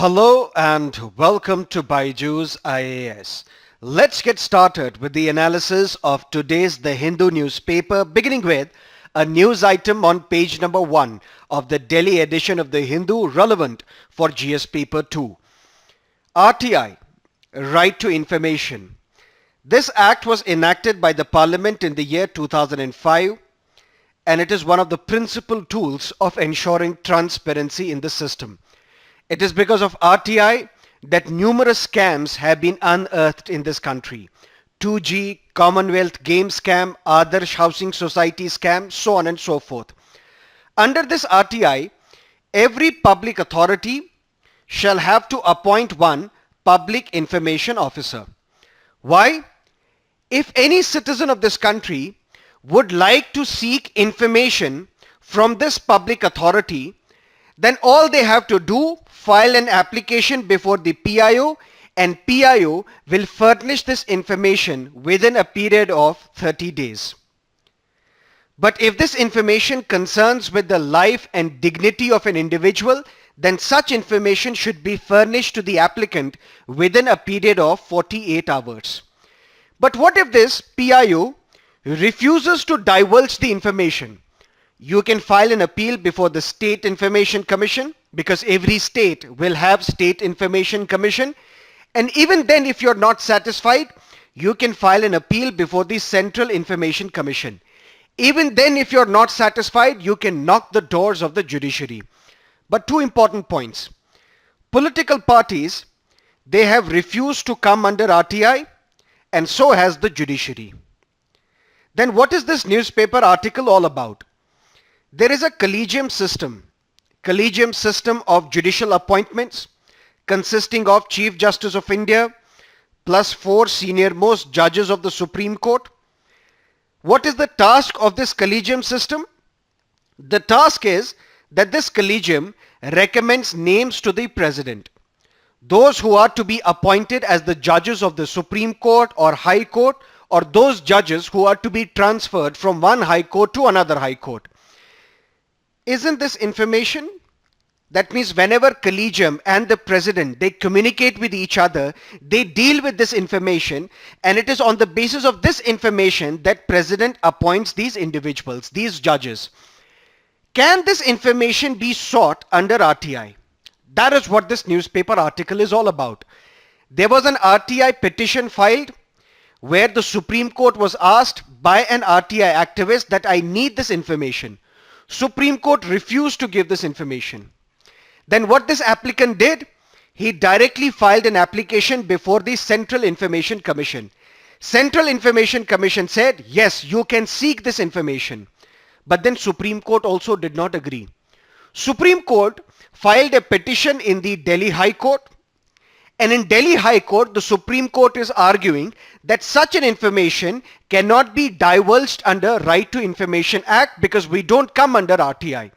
Hello and welcome to BYJU'S IAS. Let's get started with the analysis of today's The Hindu newspaper, beginning with a news item on page number 1 of the Delhi edition of The Hindu relevant for GS paper 2. RTI, Right to Information. This act was enacted by the Parliament in the year 2005 and it is one of the principal tools of ensuring transparency in the system. It is because of RTI that numerous scams have been unearthed in this country. 2G, Commonwealth Games scam, Adarsh Housing Society scam, so on and so forth. Under this RTI, every public authority shall have to appoint one public information officer. Why? If any citizen of this country would like to seek information from this public authority, then all they have to do, file an application before the PIO, and PIO will furnish this information within a period of 30 days. But if this information concerns with the life and dignity of an individual, then such information should be furnished to the applicant within a period of 48 hours. But what if this PIO refuses to divulge the information? You can file an appeal before the State Information Commission, because every state will have State Information Commission, and even then if you're not satisfied, you can file an appeal before the Central Information Commission. Even then if you're not satisfied, you can knock the doors of the judiciary. But two important points. Political parties, they have refused to come under RTI, and so has the judiciary. Then what is this newspaper article all about? There is a collegium system of judicial appointments consisting of Chief Justice of India plus 4 senior-most judges of the Supreme Court. What is the task of this collegium system? The task is that this collegium recommends names to the President. Those who are to be appointed as the judges of the Supreme Court or High Court, or those judges who are to be transferred from one High Court to another High Court. Isn't this information? That means whenever collegium and the president, they communicate with each other, they deal with this information, and it is on the basis of this information that president appoints these individuals, these judges. Can this information be sought under RTI? That is what this newspaper article is all about. There was an RTI petition filed where the Supreme Court was asked by an RTI activist that I need this information. Supreme Court refused to give this information. Then what this applicant did, he directly filed an application before the Central Information Commission. Central Information Commission said, yes, you can seek this information. But then Supreme Court also did not agree. Supreme Court filed a petition in the Delhi High Court. And in Delhi High Court, the Supreme Court is arguing that such an information cannot be divulged under Right to Information Act because we don't come under RTI.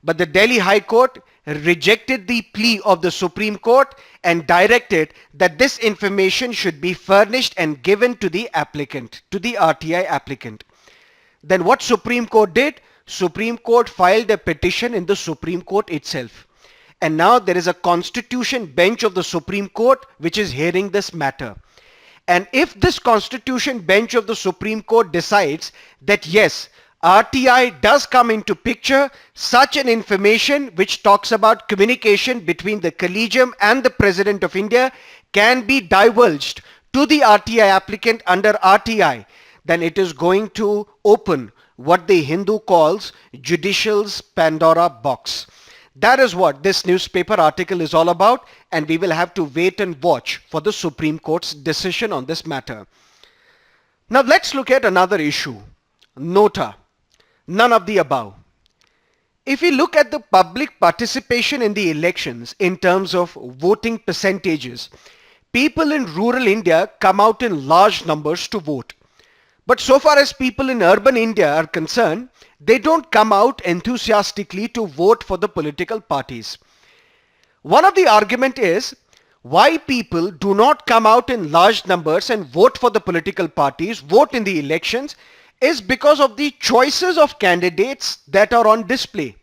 But the Delhi High Court rejected the plea of the Supreme Court and directed that this information should be furnished and given to the applicant, to the RTI applicant. Then what Supreme Court did? Supreme Court filed a petition in the Supreme Court itself. And now there is a constitution bench of the Supreme Court which is hearing this matter. And if this constitution bench of the Supreme Court decides that yes, RTI does come into picture, such an information which talks about communication between the collegium and the President of India can be divulged to the RTI applicant under RTI, then it is going to open what the Hindu calls judicial's Pandora box. That is what this newspaper article is all about, and we will have to wait and watch for the Supreme Court's decision on this matter. Now let's look at another issue. NOTA. None of the above. If we look at the public participation in the elections in terms of voting percentages, people in rural India come out in large numbers to vote. But so far as people in urban India are concerned, they don't come out enthusiastically to vote for the political parties. One of the argument is why people do not come out in large numbers and vote for the political parties, vote in the elections, is because of the choices of candidates that are on display.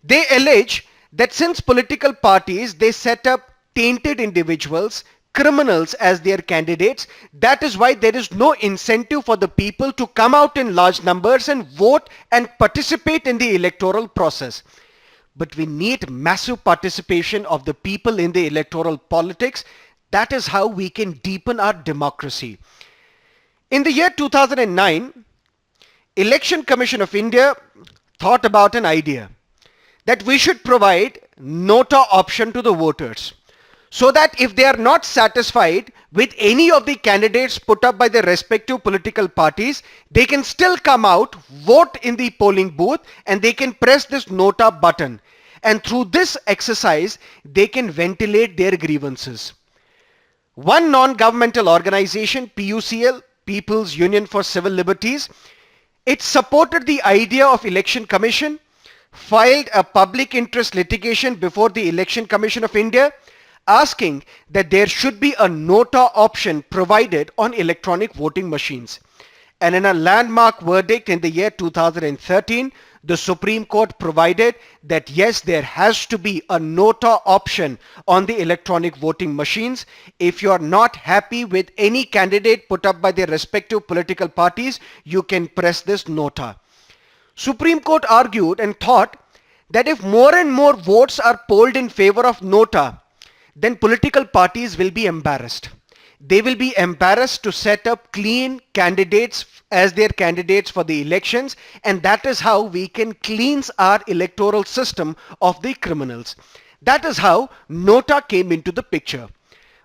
They allege that since political parties, they set up tainted individuals, criminals as their candidates, that is why there is no incentive for the people to come out in large numbers and vote and participate in the electoral process. But we need massive participation of the people in the electoral politics. That is how we can deepen our democracy. In the year 2009, Election Commission of India thought about an idea that we should provide NOTA option to the voters, so that if they are not satisfied with any of the candidates put up by their respective political parties, they can still come out, vote in the polling booth, and they can press this NOTA button. And through this exercise, they can ventilate their grievances. One non-governmental organization, PUCL, People's Union for Civil Liberties, it supported the idea of Election Commission, filed a public interest litigation before the Election Commission of India, asking that there should be a NOTA option provided on electronic voting machines. And in a landmark verdict in the year 2013, the Supreme Court provided that yes, there has to be a NOTA option on the electronic voting machines. If you are not happy with any candidate put up by their respective political parties, you can press this NOTA. Supreme Court argued and thought that if more and more votes are polled in favor of NOTA, then political parties will be embarrassed. They will be embarrassed to set up clean candidates as their candidates for the elections, and that is how we can cleanse our electoral system of the criminals. That is how NOTA came into the picture.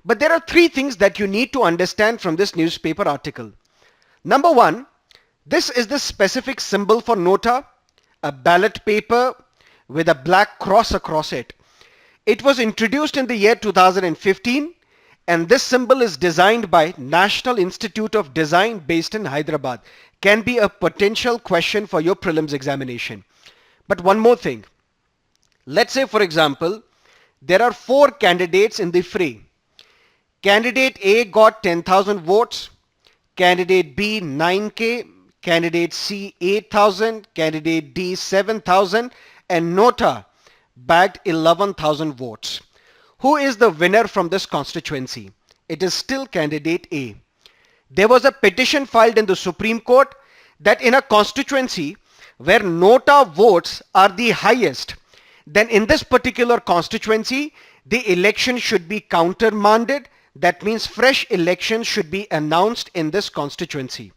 But there are three things that you need to understand from this newspaper article. Number one, this is the specific symbol for NOTA, a ballot paper with a black cross across it. It was introduced in the year 2015, and this symbol is designed by National Institute of Design based in Hyderabad. Can be a potential question for your prelims examination. But one more thing. Let's say, for example, there are 4 candidates in the fray. Candidate A got 10,000 votes, candidate B 9K, candidate C 8,000, candidate D 7,000, and NOTA bagged 11,000 votes. Who is the winner from this constituency? It is still candidate A. There was a petition filed in the Supreme Court that in a constituency where NOTA votes are the highest, then in this particular constituency, the election should be countermanded. That means fresh elections should be announced in this constituency.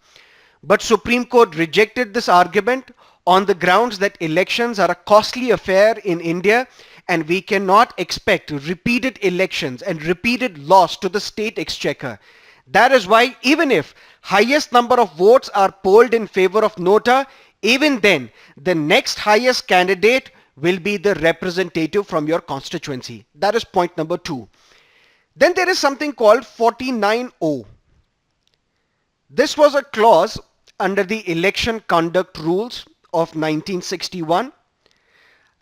But Supreme Court rejected this argument on the grounds that elections are a costly affair in India, and we cannot expect repeated elections and repeated loss to the state exchequer. That is why even if highest number of votes are polled in favor of NOTA, even then the next highest candidate will be the representative from your constituency. That is point number 2. Then there is something called 49O. This was a clause under the Election Conduct Rules of 1961.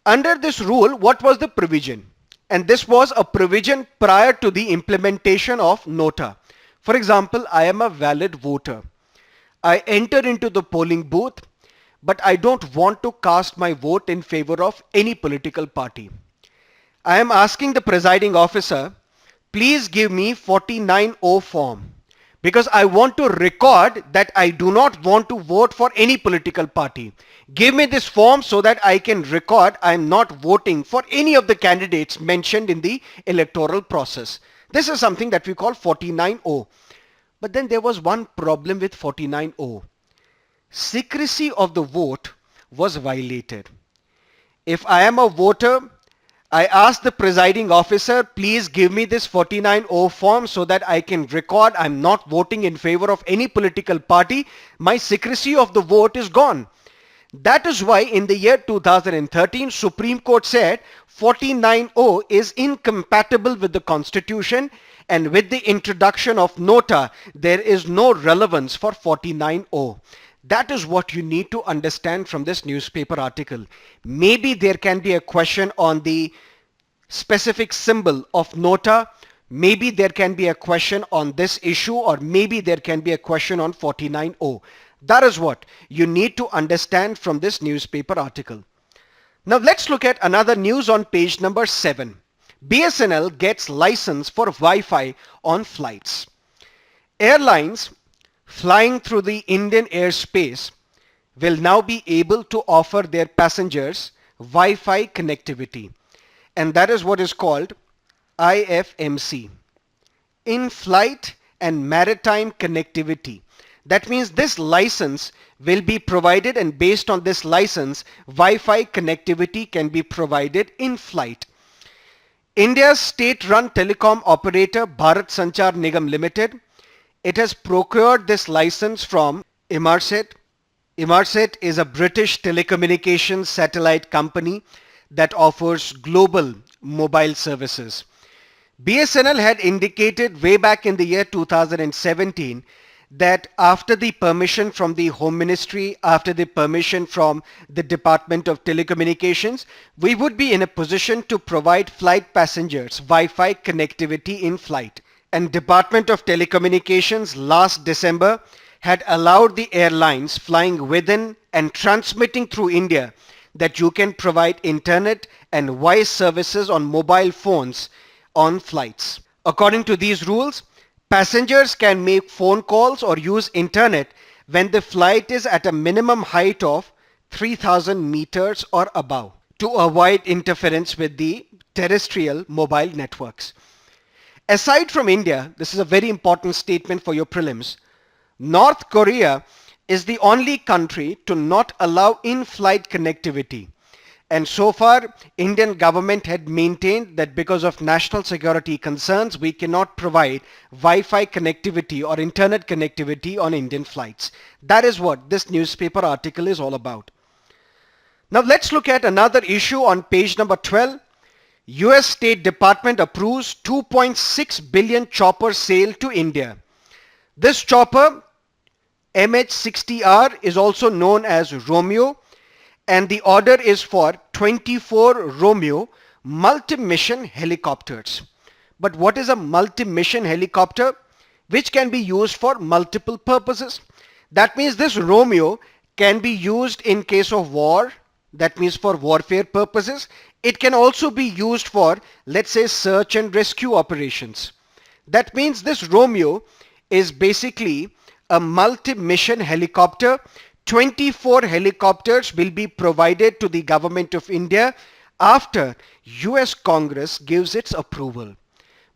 Under this rule, what was the provision? And this was a provision prior to the implementation of NOTA. For example, I am a valid voter. I enter into the polling booth, but I don't want to cast my vote in favor of any political party. I am asking the presiding officer, please give me 49O form, because I want to record that I do not want to vote for any political party. Give me this form so that I can record I am not voting for any of the candidates mentioned in the electoral process. This is something that we call 49O. But then there was one problem with 49O. Secrecy of the vote was violated. If I am a voter, I ask the presiding officer, please give me this 49O form so that I can record I'm not voting in favor of any political party. My secrecy of the vote is gone. That is why in the year 2013, Supreme Court said 49O is incompatible with the Constitution, and with the introduction of NOTA, there is no relevance for 49O. That is what you need to understand from this newspaper article. Maybe there can be a question on the specific symbol of NOTA. Maybe there can be a question on this issue, or maybe there can be a question on 49O. That is what you need to understand from this newspaper article. Now let's look at another news on page number 7. BSNL gets license for Wi-Fi on flights. Airlines flying through the Indian airspace will now be able to offer their passengers Wi-Fi connectivity, and that is what is called IFMC, in-flight and maritime connectivity. That means this license will be provided, and based on this license, Wi-Fi connectivity can be provided in flight. India's state-run telecom operator Bharat Sanchar Nigam Limited, it has procured this license from Inmarsat. Inmarsat is a British telecommunications satellite company that offers global mobile services. BSNL had indicated way back in the year 2017 that after the permission from the Home Ministry, after the permission from the Department of Telecommunications, we would be in a position to provide flight passengers Wi-Fi connectivity in flight. And Department of Telecommunications last December had allowed the airlines flying within and transmitting through India that you can provide internet and voice services on mobile phones on flights. According to these rules, passengers can make phone calls or use internet when the flight is at a minimum height of 3,000 meters or above to avoid interference with the terrestrial mobile networks. Aside from India, this is a very important statement for your prelims, North Korea is the only country to not allow in-flight connectivity. And so far, Indian government had maintained that because of national security concerns, we cannot provide Wi-Fi connectivity or internet connectivity on Indian flights. That is what this newspaper article is all about. Now let's look at another issue on page number 12. US State Department approves 2.6 billion chopper sale to India. This chopper, MH-60R, is also known as Romeo, and the order is for 24 Romeo multi-mission helicopters. But what is a multi-mission helicopter? Which can be used for multiple purposes. That means this Romeo can be used in case of war, that means for warfare purposes. It can also be used for, let's say, search and rescue operations. That means this Romeo is basically a multi-mission helicopter. 24 helicopters will be provided to the government of India after US Congress gives its approval.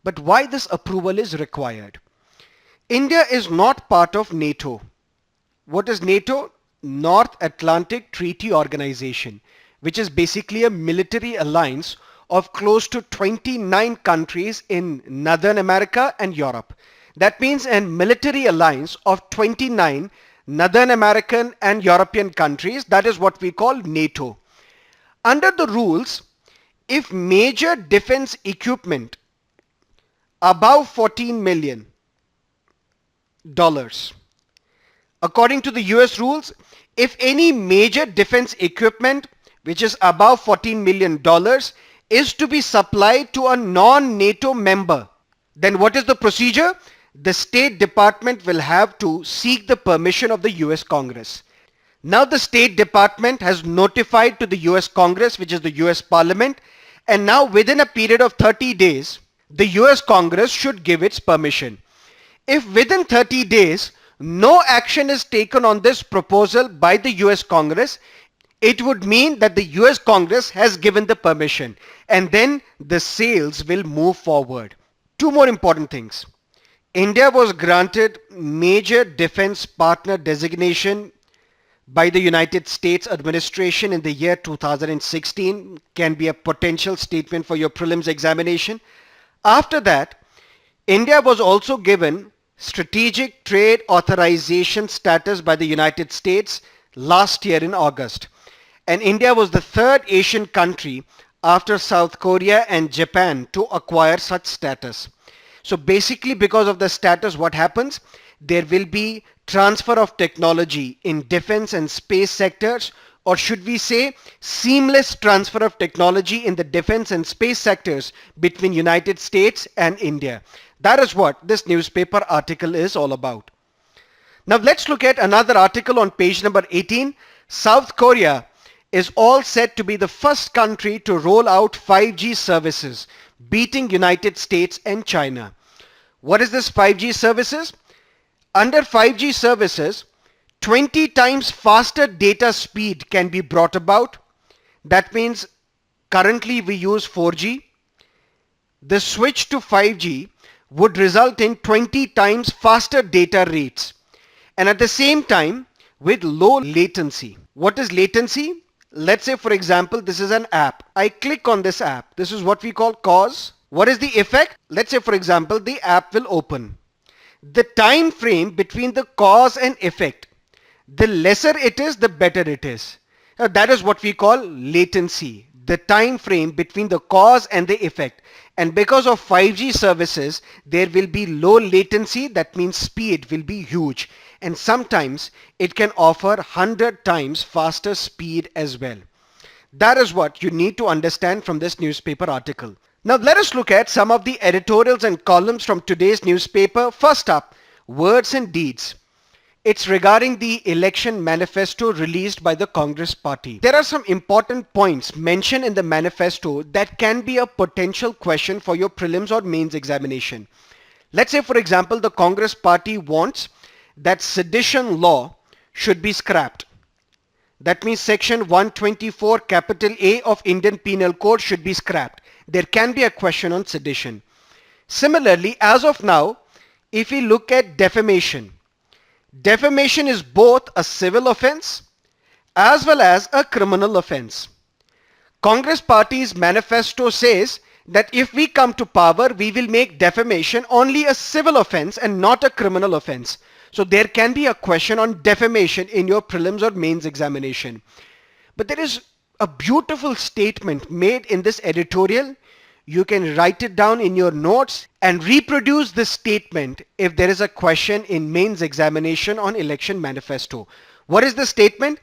But why this approval is required? India is not part of NATO. What is NATO? North Atlantic Treaty Organization, which is basically a military alliance of close to 29 countries in Northern America and Europe. That means a military alliance of 29 Northern American and European countries. That is what we call NATO. Under the rules, if major defense equipment above $14 million, according to the US rules, if any major defense equipment which is above $14 million is to be supplied to a non-NATO member, then what is the procedure? The State Department will have to seek the permission of the US Congress. Now the State Department has notified to the US Congress, which is the US Parliament, and now within a period of 30 days, the US Congress should give its permission. If within 30 days, no action is taken on this proposal by the US Congress, it would mean that the US Congress has given the permission, and then the sales will move forward. Two more important things. India was granted Major Defense Partner designation by the United States administration in the year 2016. Can be a potential statement for your prelims examination. After that, India was also given Strategic Trade Authorization status by the United States last year in August. And India was the third Asian country after South Korea and Japan to acquire such status. So basically, because of the status, what happens? There will be transfer of technology in defense and space sectors, or should we say seamless transfer of technology in the defense and space sectors between United States and India. That is what this newspaper article is all about. Now let's look at another article on page number 18. South Korea is all set to be the first country to roll out 5G services, beating United States and China. What is this 5G services? Under 5G services, 20 times faster data speed can be brought about. That means currently we use 4G. The switch to 5G would result in 20 times faster data rates, and at the same time with low latency. What is latency? Let's say, for example, this is an app. I click on this app. This is what we call cause. What is the effect? Let's say, for example, the app will open. The time frame between the cause and effect, the lesser it is, the better it is. Now, that is what we call latency, the time frame between the cause and the effect. And because of 5G services, there will be low latency. That means speed will be huge. And sometimes it can offer 100 times faster speed as well. That is what you need to understand from this newspaper article. Now let us look at some of the editorials and columns from today's newspaper. First up, words and deeds. It's regarding the election manifesto released by the Congress party. There are some important points mentioned in the manifesto that can be a potential question for your prelims or mains examination. Let's say, for example, the Congress party wants that sedition law should be scrapped. That means section 124 capital A of Indian Penal Code should be scrapped. There can be a question on sedition. Similarly, as of now, if we look at defamation, defamation is both a civil offense as well as a criminal offense. Congress party's manifesto says that if we come to power, we will make defamation only a civil offense and not a criminal offense. So there can be a question on defamation in your prelims or mains examination. But there is a beautiful statement made in this editorial. You can write it down in your notes and reproduce this statement if there is a question in mains examination on election manifesto. What is the statement?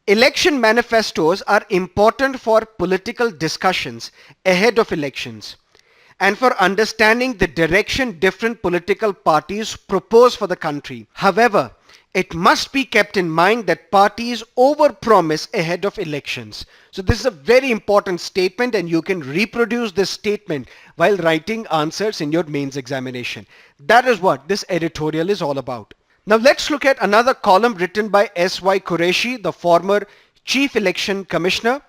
Election manifestos are important for political discussions ahead of elections and for understanding the direction different political parties propose for the country. However, it must be kept in mind that parties overpromise ahead of elections. So this is a very important statement, and you can reproduce this statement while writing answers in your mains examination. That is what this editorial is all about. Now let's look at another column written by S.Y. Qureshi, the former Chief Election Commissioner,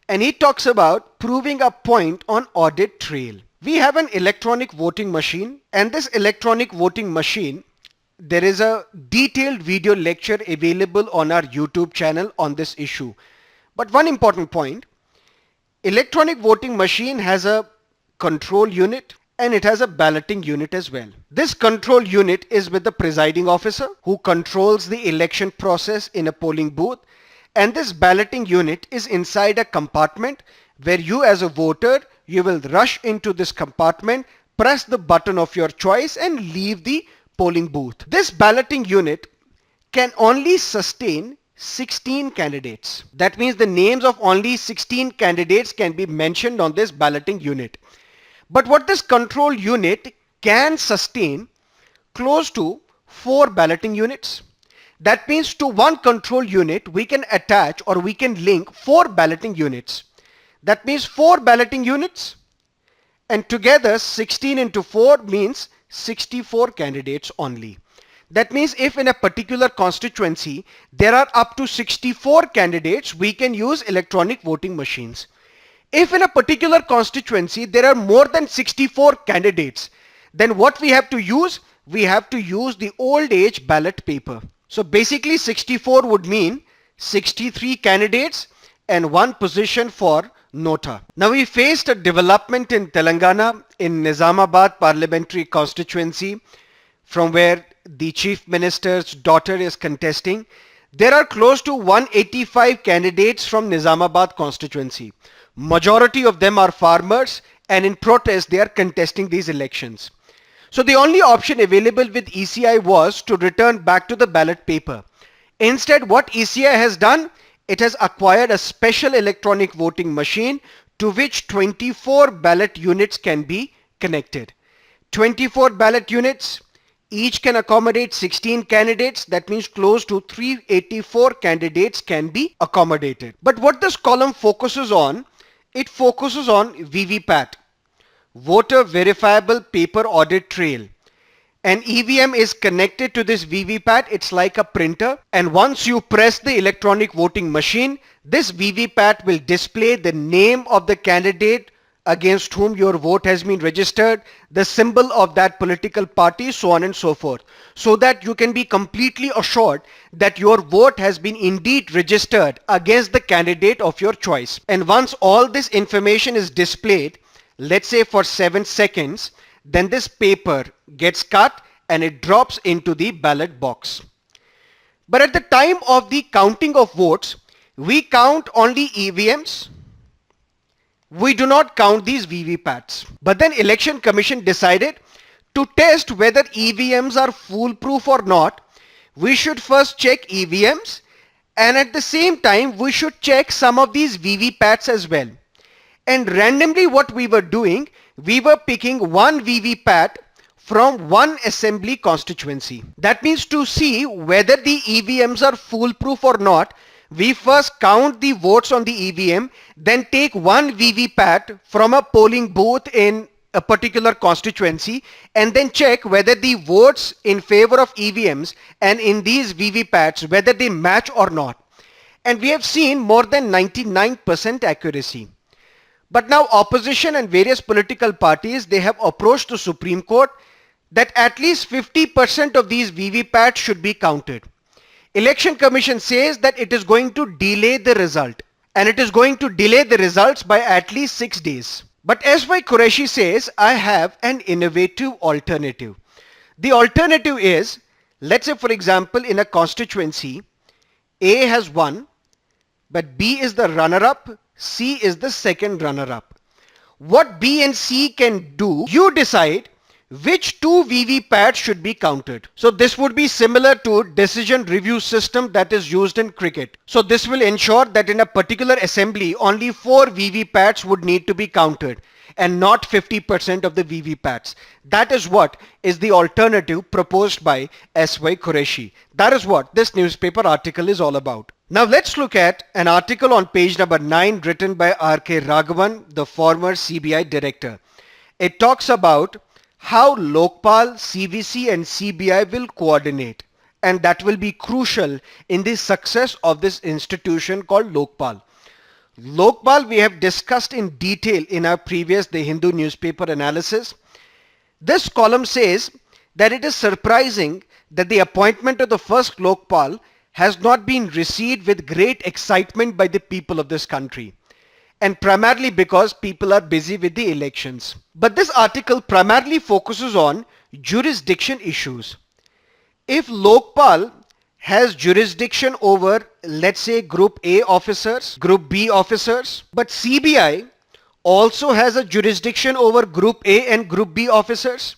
and he talks about proving a point on audit trail. We have an electronic voting machine, and this electronic voting machine, there is a detailed video lecture available on our YouTube channel on this issue. But one important point, electronic voting machine has a control unit and it has a balloting unit as well. This control unit is with the presiding officer who controls the election process in a polling booth, and this balloting unit is inside a compartment where you as a voter, you will rush into this compartment, press the button of your choice and leave the polling booth. This balloting unit can only sustain 16 candidates. That means the names of only 16 candidates can be mentioned on this balloting unit. But what this control unit can sustain close to 4 balloting units. That means to one control unit we can attach or we can link 4 balloting units. That means 4 balloting units, and together 16 into 4 means 64 candidates only. That means if in a particular constituency there are up to 64 candidates, we can use electronic voting machines. If in a particular constituency there are more than 64 candidates, then what we have to use? We have to use the old age ballot paper. So basically 64 would mean 63 candidates and 1 position for NOTA. Now we faced a development in Telangana in Nizamabad parliamentary constituency from where the Chief Minister's daughter is contesting. There are close to 185 candidates from Nizamabad constituency. Majority of them are farmers, and in protest they are contesting these elections. So the only option available with ECI was to return back to the ballot paper. Instead, what ECI has done, it has acquired a special electronic voting machine to which 24 ballot units can be connected. 24 ballot units, Each can accommodate 16 candidates. That means close to 384 candidates can be accommodated. But what this column focuses on, it focuses on VVPAT, Voter Verifiable Paper Audit Trail. An EVM is connected to this VVPAT. It's like a printer. And once you press the electronic voting machine, this VVPAT will display the name of the candidate against whom your vote has been registered, the symbol of that political party, so on and so forth, so that you can be completely assured that your vote has been indeed registered against the candidate of your choice. And once all this information is displayed, let's say for 7 seconds, then this paper gets cut and it drops into the ballot box. But at the time of the counting of votes, we count only EVMs. We do not count these VVPATs. But then Election Commission decided to test whether EVMs are foolproof or not. We should first check EVMs, and at the same time we should check some of these VVPATs as well. And randomly what we were doing, we were picking one VVPAT from one assembly constituency. That means to see whether the EVMs are foolproof or not, we first count the votes on the EVM, then take one VVPAT from a polling booth in a particular constituency and then check whether the votes in favor of EVMs and in these VVPATs, whether they match or not. And we have seen more than 99% accuracy. But now opposition and various political parties, they have approached the Supreme Court that at least 50% of these VVPATs should be counted. Election Commission says that it is going to delay the result, and it is going to delay the results by at least 6 days. But S.Y. Qureshi says, I have an innovative alternative. The alternative is, let's say for example in a constituency, A has won, but B is the runner-up, C is the second runner-up. What B and C can do, you decide which two VVPATs should be counted. So this would be similar to decision review system that is used in cricket. So this will ensure that in a particular assembly only 4 VVPATs would need to be counted and not 50% of the VVPATs. That is what is the alternative proposed by S.Y. Qureshi. That is what this newspaper article is all about. Now let's look at an article on page number 9 written by R.K. Raghavan, the former CBI director. It talks about how Lokpal, CVC and CBI will coordinate, and that will be crucial in the success of this institution called Lokpal. Lokpal we have discussed in detail in our previous The Hindu newspaper analysis. This column says that it is surprising that the appointment of the first Lokpal has not been received with great excitement by the people of this country, and primarily because people are busy with the elections. But this article primarily focuses on jurisdiction issues. If Lokpal has jurisdiction over, let's say, Group A officers, Group B officers, but CBI also has a jurisdiction over Group A and Group B officers.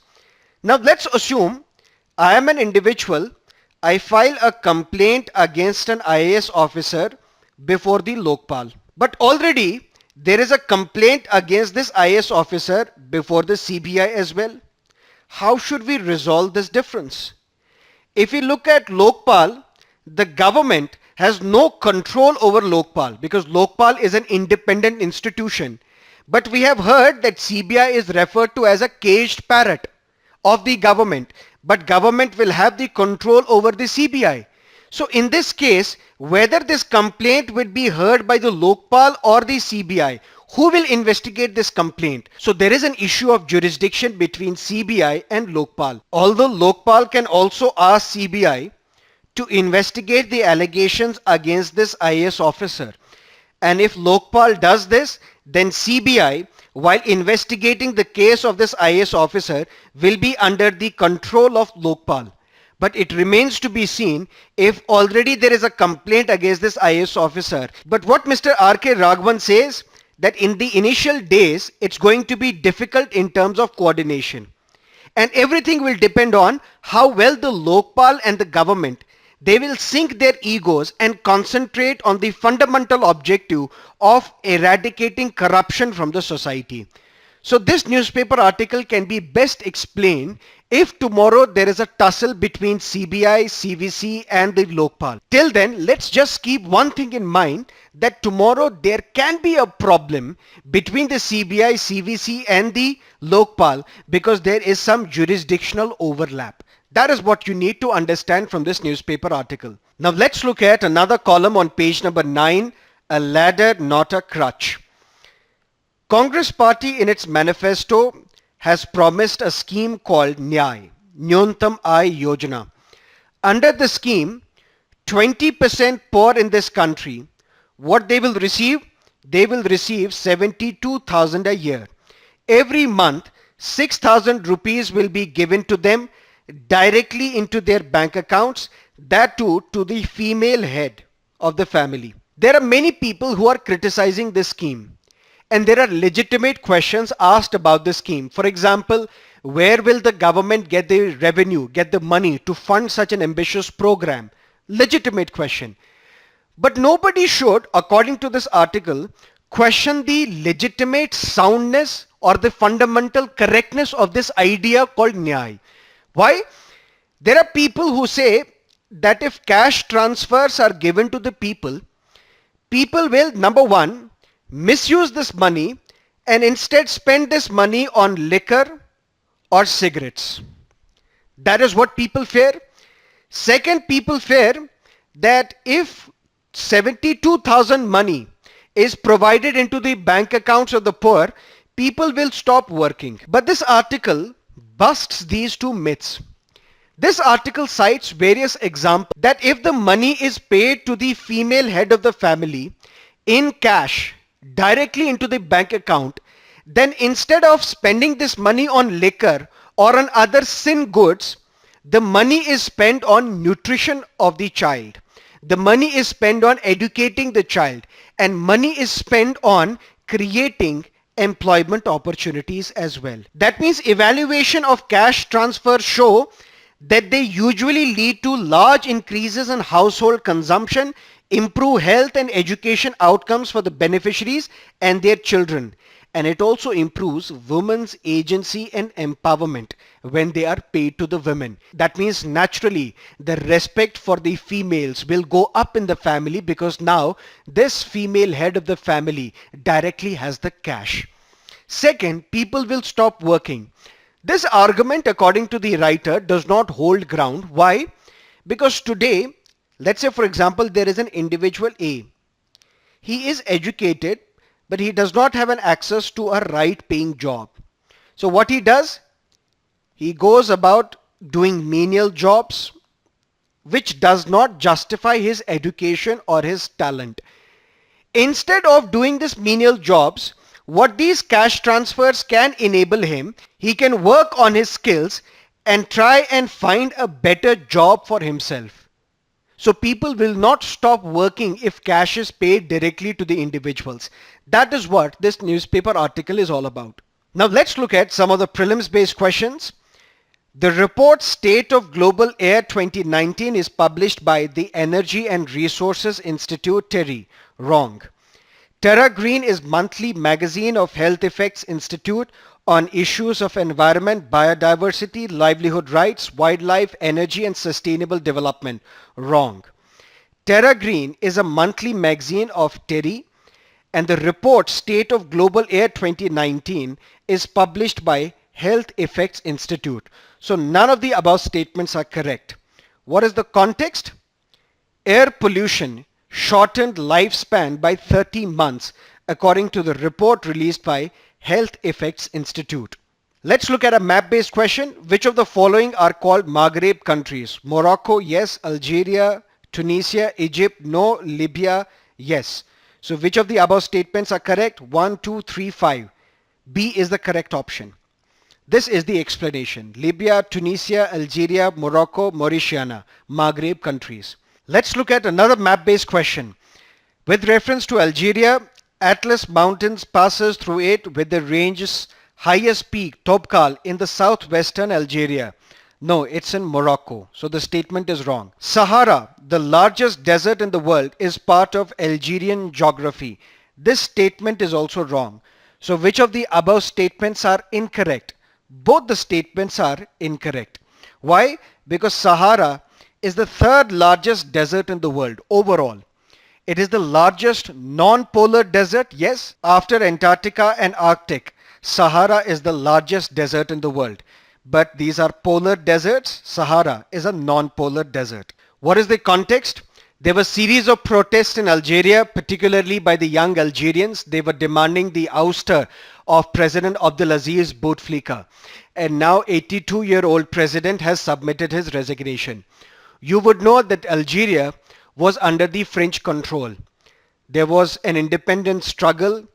Now let's assume I am an individual, I file a complaint against an IAS officer before the Lokpal, but already there is a complaint against this IAS officer before the CBI as well. How should we resolve this difference? If we look at Lokpal, the government has no control over Lokpal because Lokpal is an independent institution. But we have heard that CBI is referred to as a caged parrot of the government, but government will have the control over the CBI. So in this case, whether this complaint would be heard by the Lokpal or the CBI, who will investigate this complaint? So there is an issue of jurisdiction between CBI and Lokpal. Although Lokpal can also ask CBI to investigate the allegations against this IAS officer. And if Lokpal does this, then CBI, while investigating the case of this IAS officer, will be under the control of Lokpal. But it remains to be seen if already there is a complaint against this IAS officer. But what Mr. R.K. Raghavan says, that in the initial days, it's going to be difficult in terms of coordination. And everything will depend on how well the Lokpal and the government, they will sink their egos and concentrate on the fundamental objective of eradicating corruption from the society. So this newspaper article can be best explained if tomorrow there is a tussle between CBI, CVC and the Lokpal. Till then, let's just keep one thing in mind, that tomorrow there can be a problem between the CBI, CVC and the Lokpal because there is some jurisdictional overlap. That is what you need to understand from this newspaper article. Now let's look at another column on page number 9, a ladder not a crutch. Congress party in its manifesto has promised a scheme called NYAY, Nyuntam Aay Yojana. Under the scheme, 20% poor in this country, what they will receive? They will receive 72,000 a year. Every month, 6,000 rupees will be given to them directly into their bank accounts, that too to the female head of the family. There are many people who are criticizing this scheme. And there are legitimate questions asked about this scheme. For example, where will the government get the revenue, get the money to fund such an ambitious program? Legitimate question. But nobody should, according to this article, question the legitimate soundness or the fundamental correctness of this idea called NYAY. Why? There are people who say that if cash transfers are given to the people, people will, number one, misuse this money and instead spend this money on liquor or cigarettes. That is what people fear. Second, people fear that if 72,000 money is provided into the bank accounts of the poor, people will stop working. But this article busts these two myths. This article cites various examples that if the money is paid to the female head of the family in cash, directly into the bank account, then instead of spending this money on liquor or on other sin goods, the money is spent on nutrition of the child. The money is spent on educating the child, and money is spent on creating employment opportunities as well. That means evaluation of cash transfers show that they usually lead to large increases in household consumption, improve health and education outcomes for the beneficiaries and their children. And it also improves women's agency and empowerment when they are paid to the women. That means naturally the respect for the females will go up in the family because now this female head of the family directly has the cash. Second, people will stop working. This argument, according to the writer, does not hold ground. Why? Because today, let's say for example, there is an individual A. He is educated, but he does not have an access to a right paying job. So what he does? He goes about doing menial jobs, which does not justify his education or his talent. Instead of doing these menial jobs, what these cash transfers can enable him, he can work on his skills and try and find a better job for himself. So people will not stop working if cash is paid directly to the individuals. That is what this newspaper article is all about. Now let's look at some of the prelims based questions. The report State of Global Air 2019 is published by the Energy and Resources Institute, TERI. Wrong. Terra Green is monthly magazine of Health Effects Institute on issues of environment, biodiversity, livelihood rights, wildlife, energy and sustainable development. Wrong. Terra Green is a monthly magazine of TERI, and the report State of Global Air 2019 is published by Health Effects Institute. So none of the above statements are correct. What is the context? Air pollution shortened lifespan by 30 months according to the report released by Health Effects Institute. Let's look at a map-based question. Which of the following are called Maghreb countries? Morocco, yes. Algeria, Tunisia, Egypt, no. Libya, yes. So which of the above statements are correct? 1, 2, 3, 5. B is the correct option. This is the explanation. Libya, Tunisia, Algeria, Morocco, Mauritania, Maghreb countries. Let's look at another map-based question. With reference to Algeria, Atlas Mountains passes through it with the range's highest peak, Tobkal, in the southwestern Algeria. No, it's in Morocco. So the statement is wrong. Sahara, the largest desert in the world, is part of Algerian geography. This statement is also wrong. So which of the above statements are incorrect? Both the statements are incorrect. Why? Because Sahara is the third largest desert in the world overall. It is the largest non-polar desert, yes, after Antarctica and Arctic. Sahara is the largest desert in the world. But these are polar deserts. Sahara is a non-polar desert. What is the context? There were a series of protests in Algeria, particularly by the young Algerians. They were demanding the ouster of President Abdelaziz Bouteflika. And now 82-year-old president has submitted his resignation. You would know that Algeria was under the French control. There was an independence struggle,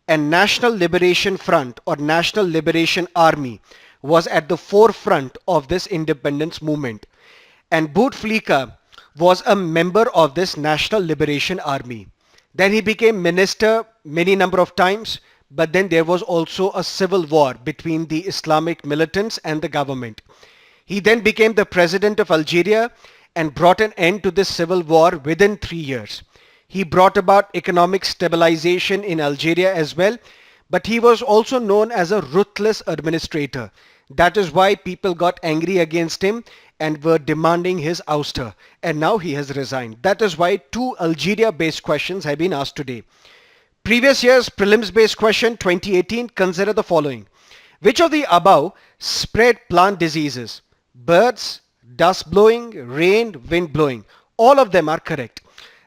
and National Liberation Front or National Liberation Army was at the forefront of this independence movement. And Bouteflika was a member of this National Liberation Army. Then he became minister many number of times, but then there was also a civil war between the Islamic militants and the government. He then became the president of Algeria and brought an end to this civil war within 3 years. He brought about economic stabilization in Algeria as well, but he was also known as a ruthless administrator. That is why people got angry against him and were demanding his ouster. And now he has resigned. That is why 2 Algeria-based questions have been asked today. Previous year's prelims-based question 2018, consider the following. Which of the above spread plant diseases? Birds, dust blowing, rain, wind blowing. All of them are correct.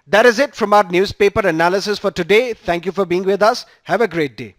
That is it from our newspaper analysis for today. Thank you for being with us. Have a great day.